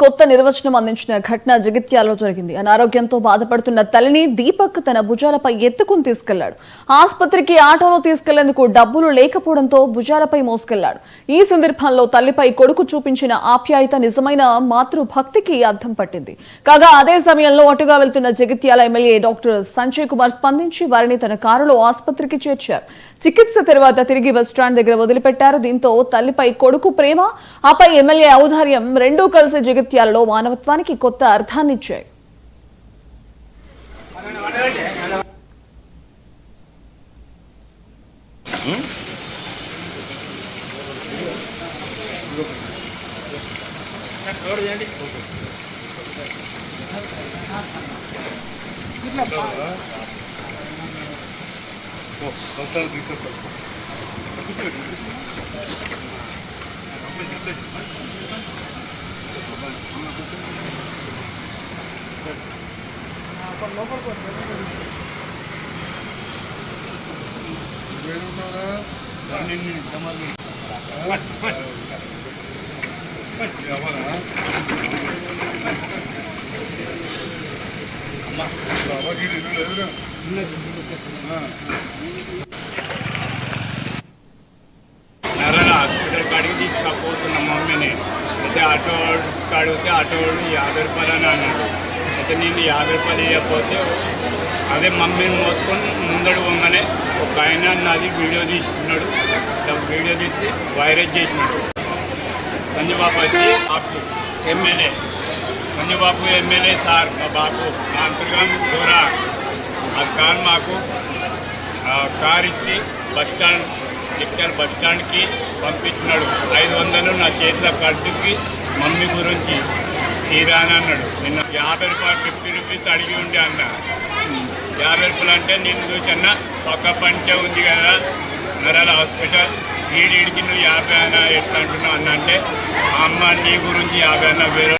కొత్త నిర్వచనం అందించిన ఘటన జగిత్యాలలో జరిగింది. అనారోగ్యంతో బాధపడుతున్న తల్లిని దీపక్ తన భుజాలపై ఎత్తుకుని తీసుకెళ్లాడు. ఆసుపత్రికి ఆటోలో తీసుకెళ్లేందుకు డబ్బులు లేకపోవడంతో భుజాలపై మోసుకెళ్లాడు. ఈ సందర్భంలో తల్లిపై కొడుకు చూపించిన ఆప్యాయత నిజమైన మాతృభక్తికి అద్దం పట్టింది. కాగా అదే సమయంలో అటుగా వెళ్తున్న జగిత్యాల ఎమ్మెల్యే డాక్టర్ సంజయ్ కుమార్ స్పందించి వారిని తన కారులో ఆసుపత్రికి చేర్చారు. చికిత్స తర్వాత తిరిగి బస్టాండ్ దగ్గర వదిలిపెట్టారు. దీంతో తల్లిపై కొడుకు ప్రేమ, ఆపై ఎమ్మెల్యే ఔదార్యం రెండూ కలిసి జగిత్యాలలో మానవత్వానికి కొత్త అర్థాన్నిచ్చాయి. నరాల హాస్పిటల్ కాడికి తీసుకపోతున్న మమ్మీని అయితే ఆటో అడిగితే ఆటో 50 రూపాయలు అని అన్నాడు. అయితే నేను 50 రూపాయలు ఇవ్వకపోతే అదే మమ్మీని మోసుకొని ముందడు పోగానే ఒక ఆయన నాది వీడియో తీస్తున్నాడు. వీడియో తీసి వైరల్ చేసినాడు. సంజయ్ బాబు వచ్చి బాబు ఎమ్మెల్యే సంజయ్ బాబు ఎమ్మెల్యే సార్ మా బాబు మా అంతర్గామి ద్వారా ఆ సార్ మాకు కార్ ఇచ్చి జగిత్యాల బస్టాండ్కి పంపించినాడు. 500 నా చేతిలో ఖర్చుకి మమ్మీ గురించి తీరా అని అన్నాడు. నిన్న 50 రూపాయలు 50 రూపీస్ అడిగి ఉండి అన్న 50 రూపాయలు అంటే నేను చూసన్నా పక్క పంచే ఉంది కదా నరాల హాస్పిటల్ వీడికి నువ్వు 50 అన్నా ఎట్లా అంటున్నావు అన్న అంటే అమ్మ నీ గురించి 50 అన్న వేరే